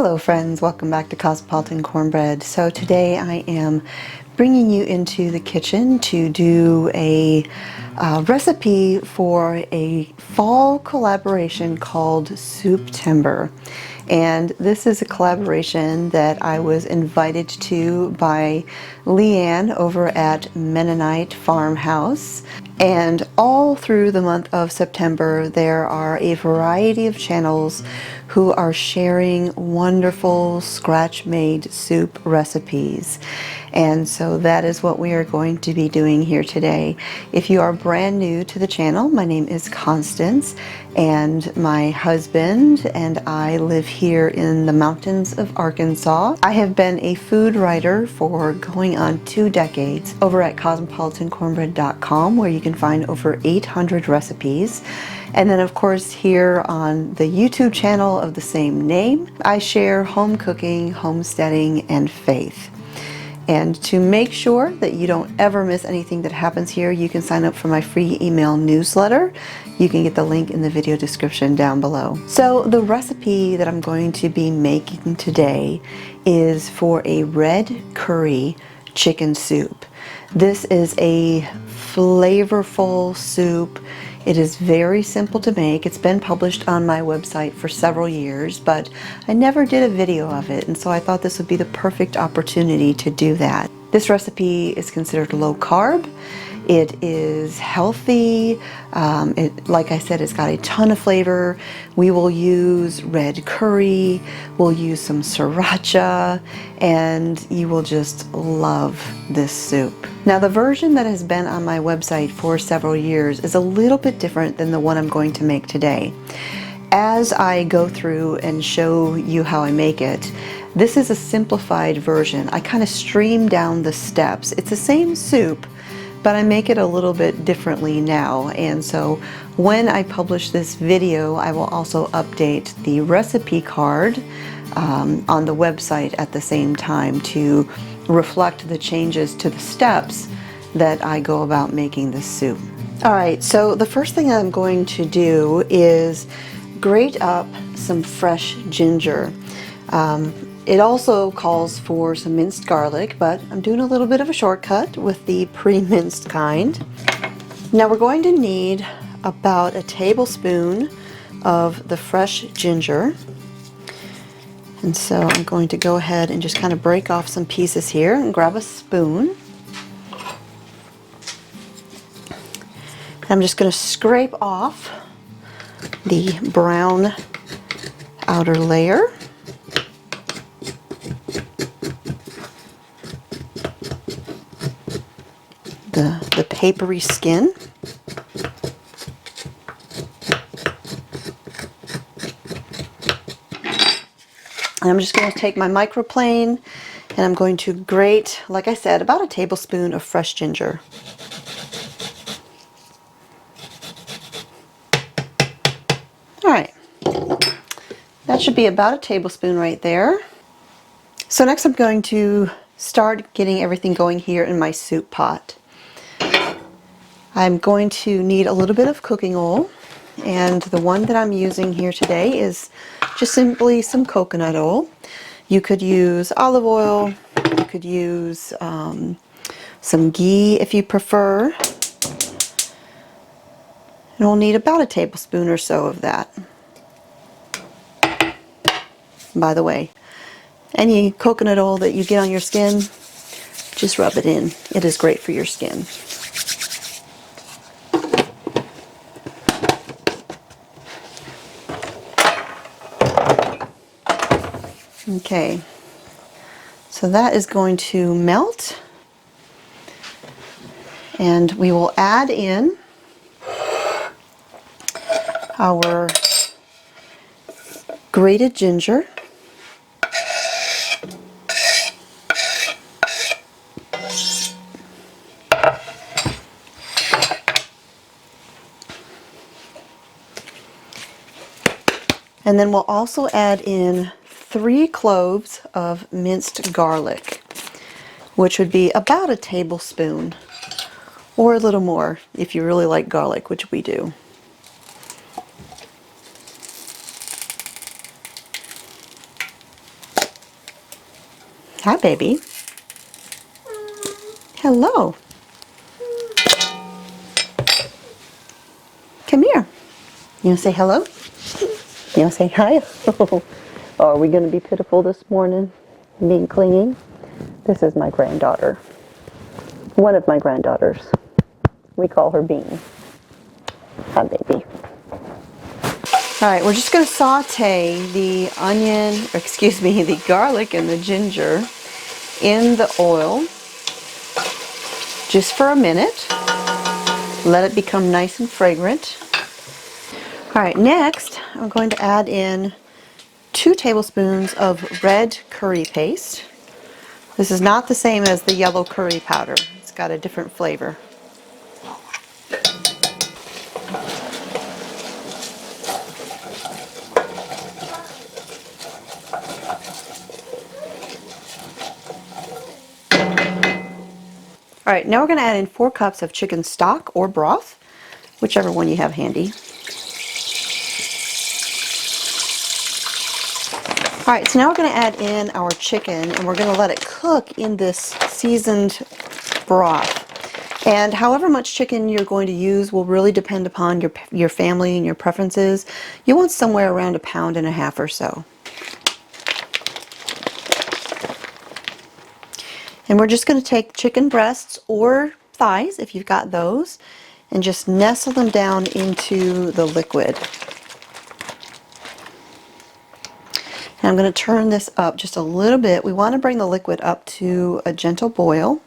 Hello friends, welcome back to Cosmopolitan Cornbread. So today I am bringing you into the kitchen to do a recipe for a fall collaboration called Souptember. And this is a collaboration that I was invited to by Leanne over at Mennonite Farmhouse. And all through the month of September, there are a variety of channels who are sharing wonderful scratch-made soup recipes. And so that is what we are going to be doing here today. If you are brand new to the channel, my name is Constance, and my husband and I live here in the mountains of Arkansas. I have been a food writer for going on 2 decades over at cosmopolitancornbread.com, where you can find over 800 recipes. And then of course here on the YouTube channel of the same name, I share home cooking, homesteading, and faith. And to make sure that you don't ever miss anything that happens here, you can sign up for my free email newsletter. You can get the link in the video description down below. So the recipe that I'm going to be making today is for a red curry chicken soup. This is a flavorful soup. It is very simple to make. It's been published on my website for several years, but I never did a video of it, and so I thought this would be the perfect opportunity to do that. This recipe is considered low carb. It is healthy. Like I said, it's got a ton of flavor. We will use red curry, we'll use some sriracha, and you will just love this soup. Now the version that has been on my website for several years is a little bit different than the one I'm going to make today. As I go through and show you how I make it, this is a simplified version. I kind of stream down the steps. It's the same soup, but I make it a little bit differently now. And so when I publish this video, I will also update the recipe card on the website at the same time to reflect the changes to the steps that I go about making this soup. Alright, so the first thing I'm going to do is grate up some fresh ginger. It also calls for some minced garlic, but I'm doing a little bit of a shortcut with the pre-minced kind. Now we're going to need about a tablespoon of the fresh ginger. And so I'm going to go ahead and just kind of break off some pieces here and grab a spoon. I'm just going to scrape off the brown outer layer. The papery skin. And I'm just going to take my microplane and I'm going to grate, like I said, about a tablespoon of fresh ginger. Alright, that should be about a tablespoon right there. So next I'm going to start getting everything going here in my soup pot. I'm going to need a little bit of cooking oil, and the one that I'm using here today is just simply some coconut oil. You could use olive oil, you could use some ghee if you prefer. And we'll need about a tablespoon or so of that. By the way, any coconut oil that you get on your skin, just rub it in. It is great for your skin. Okay, so that is going to melt, and we will add in our grated ginger. And then we'll also add in 3 cloves of minced garlic, which would be about a tablespoon, or a little more if you really like garlic, which we do. Hi, baby. Hello. Come here. You want to say hello? You want to say hi? Oh, are we going to be pitiful this morning? Being clingy? This is my granddaughter. One of my granddaughters. We call her Bean. Hi, baby. All right, we're just going to saute the onion, or excuse me, the garlic and the ginger in the oil just for a minute. Let it become nice and fragrant. All right, next I'm going to add in 2 tablespoons of red curry paste. This is not the same as the yellow curry powder. It's got a different flavor. All right, now we're going to add in 4 cups of chicken stock or broth, whichever one you have handy. All right, so now we're going to add in our chicken and we're going to let it cook in this seasoned broth. And however much chicken you're going to use will really depend upon your family and your preferences. You want somewhere around 1.5 pounds or so. And we're just going to take chicken breasts or thighs, if you've got those, and just nestle them down into the liquid. And I'm going to turn this up just a little bit. We want to bring the liquid up to a gentle boil.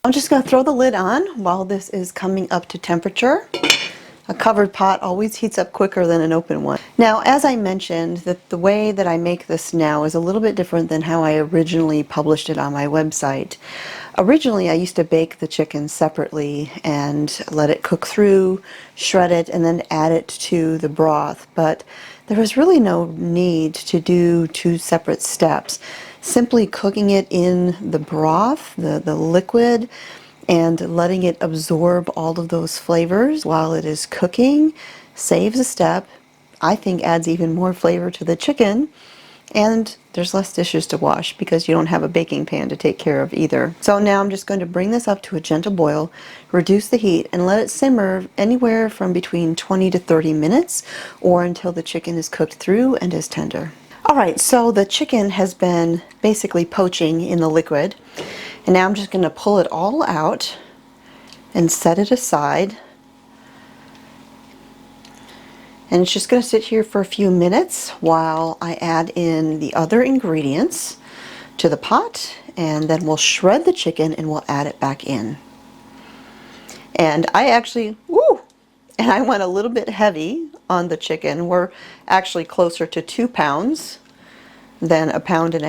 I'm just going to throw the lid on while this is coming up to temperature. A covered pot always heats up quicker than an open one. Now, as I mentioned, the way that I make this now is a little bit different than how I originally published it on my website. Originally, I used to bake the chicken separately and let it cook through, shred it, and then add it to the broth. But there was really no need to do 2 separate steps. Simply cooking it in the broth, the liquid, and letting it absorb all of those flavors while it is cooking saves a step. I think adds even more flavor to the chicken, and there's less dishes to wash because you don't have a baking pan to take care of either. So now I'm just going to bring this up to a gentle boil, reduce the heat, and let it simmer anywhere from between 20 to 30 minutes or until the chicken is cooked through and is tender. Alright, so the chicken has been basically poaching in the liquid, and now I'm just going to pull it all out and set it aside. And it's just going to sit here for a few minutes while I add in the other ingredients to the pot, and then we'll shred the chicken and we'll add it back in. And I actually, and I went a little bit heavy on the chicken. We're actually closer to 2 pounds than 1.5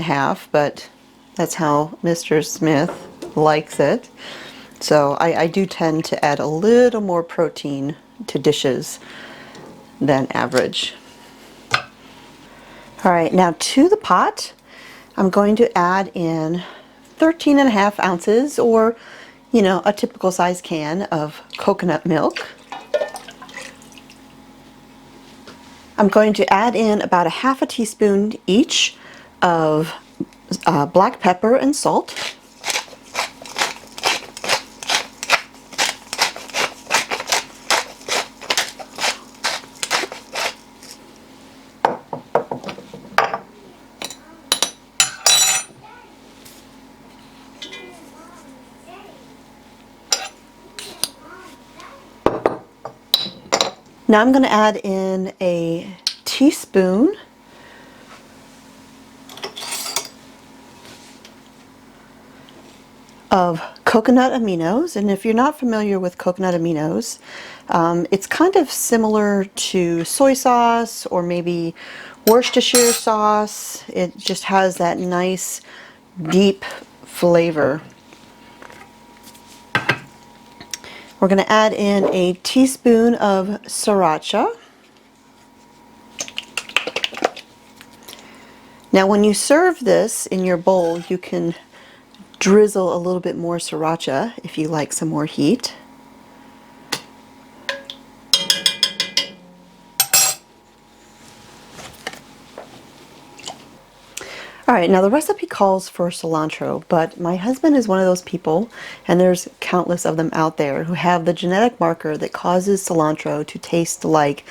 pounds, but that's how Mr. Smith likes it. So I do tend to add a little more protein to dishes than average. All right, now to the pot, I'm going to add in 13.5 ounces, or a typical size can of coconut milk. I'm going to add in about 1/2 teaspoon each of black pepper and salt. Now I'm going to add in a teaspoon of coconut aminos, and if you're not familiar with coconut aminos, it's kind of similar to soy sauce or maybe Worcestershire sauce. It just has that nice deep flavor. We're going to add in a teaspoon of sriracha. Now when you serve this in your bowl, you can drizzle a little bit more sriracha if you like some more heat. Alright, now the recipe calls for cilantro, but my husband is one of those people, and there's countless of them out there, who have the genetic marker that causes cilantro to taste like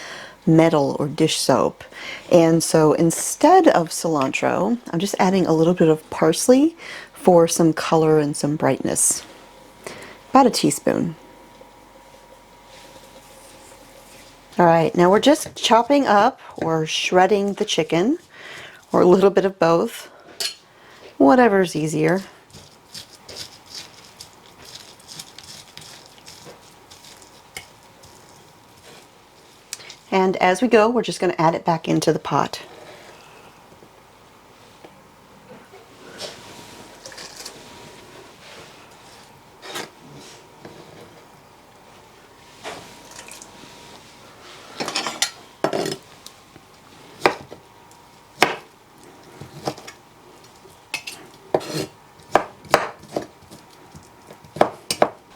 metal or dish soap. And so instead of cilantro, I'm just adding a little bit of parsley for some color and some brightness. About a teaspoon. Alright, now we're just chopping up or shredding the chicken, or a little bit of both, whatever's easier. And as we go, we're just going to add it back into the pot.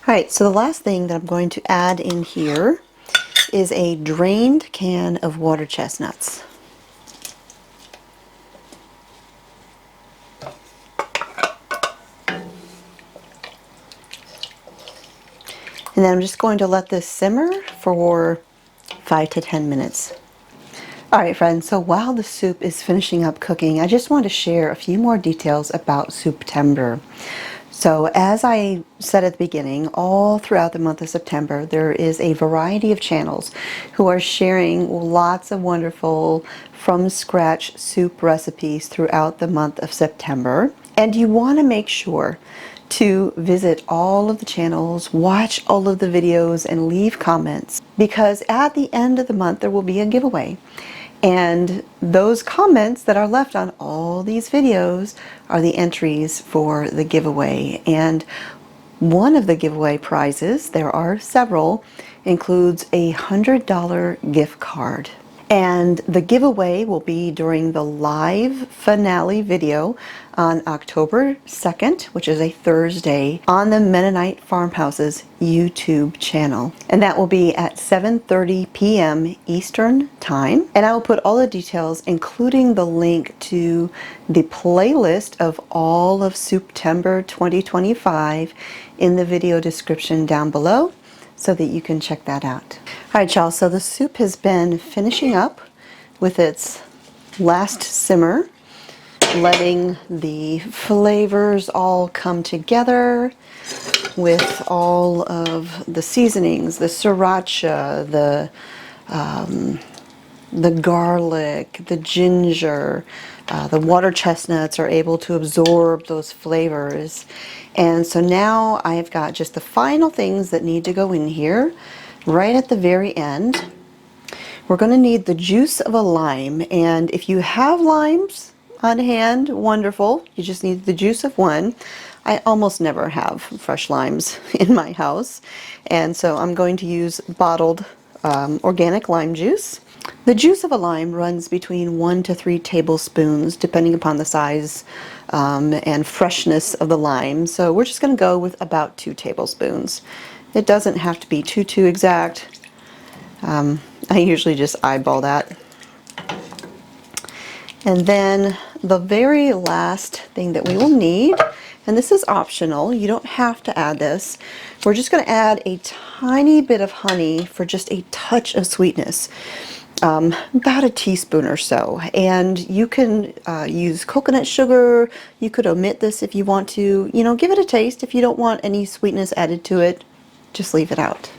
Alright, so the last thing that I'm going to add in here is a drained can of water chestnuts. And then I'm just going to let this simmer for 5 to 10 minutes. Alright friends, so while the soup is finishing up cooking, I just want to share a few more details about Souptember. So as I said at the beginning, all throughout the month of September, there is a variety of channels who are sharing lots of wonderful from scratch soup recipes throughout the month of September. And you want to make sure to visit all of the channels, watch all of the videos, and leave comments, because at the end of the month there will be a giveaway. And those comments that are left on all these videos are the entries for the giveaway. And one of the giveaway prizes, there are several, includes a $100 gift card. And the giveaway will be during the live finale video on October 2nd, which is a Thursday, on the Mennonite Farmhouse's YouTube channel. And that will be at 7:30 p.m. Eastern Time. And I will put all the details, including the link to the playlist of all of Souptember 2025, in the video description down below, so that you can check that out. Alright y'all, so the soup has been finishing up with its last simmer, letting the flavors all come together with all of the seasonings, the sriracha, the garlic, the ginger, the water chestnuts are able to absorb those flavors. And so now I've got just the final things that need to go in here right at the very end. We're going to need the juice of a lime, and if you have limes on hand, wonderful. You just need the juice of one. I almost never have fresh limes in my house, and so I'm going to use bottled organic lime juice. The juice of a lime runs between 1 to 3 tablespoons depending upon the size and freshness of the lime, so we're just going to go with about 2 tablespoons. It doesn't have to be too exact. I usually just eyeball that. And then the very last thing that we will need, and this is optional, you don't have to add this, we're just going to add a tiny bit of honey for just a touch of sweetness. About a teaspoon or so. And you can use coconut sugar. You could omit this if you want to. You know, give it a taste. If you don't want any sweetness added to it, just leave it out.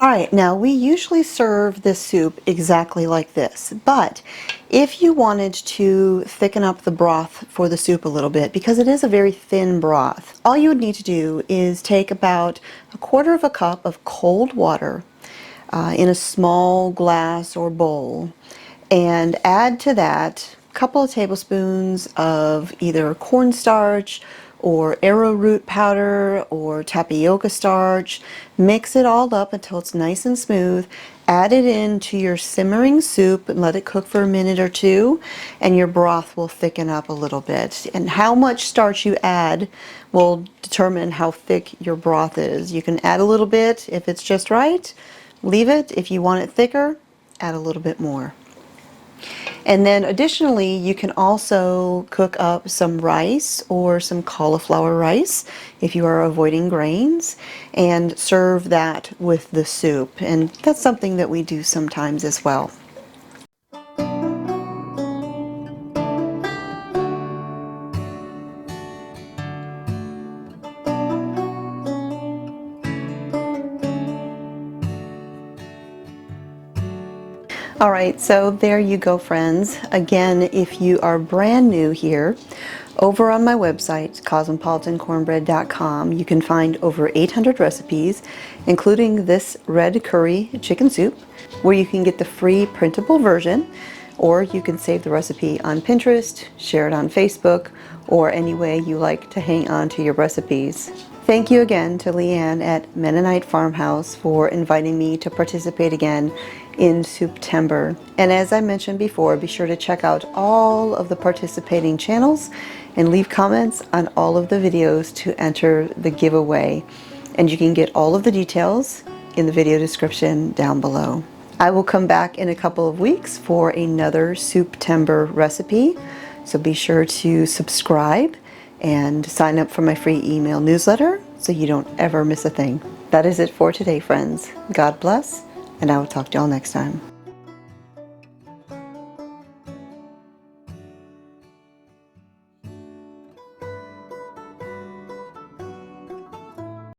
Alright, now we usually serve this soup exactly like this, but If you wanted to thicken up the broth for the soup a little bit, because it is a very thin broth, all you would need to do is take about a quarter of a cup of cold water in a small glass or bowl, and add to that a couple of tablespoons of either cornstarch or arrowroot powder or tapioca starch. Mix it all up until it's nice and smooth. Add it into your simmering soup and let it cook for a minute or two, and your broth will thicken up a little bit. And how much starch you add will determine how thick your broth is. You can add a little bit if it's just right. Leave it. If you want it thicker, add a little bit more. And then additionally, you can also cook up some rice or some cauliflower rice if you are avoiding grains, and serve that with the soup. And that's something that we do sometimes as well. All right, so there you go, friends. Again, if you are brand new here, over on my website, cosmopolitancornbread.com, you can find over 800 recipes, including this red curry chicken soup, where you can get the free printable version, or you can save the recipe on Pinterest, share it on Facebook, or any way you like to hang on to your recipes. Thank you again to Leanne at Mennonite Farmhouse for inviting me to participate again in Souptember. And as I mentioned before, be sure to check out all of the participating channels and leave comments on all of the videos to enter the giveaway. And you can get all of the details in the video description down below. I will come back in a couple of weeks for another Souptember recipe, so be sure to subscribe and sign up for my free email newsletter so you don't ever miss a thing. That is it for today, friends. God bless, and I will talk to y'all next time.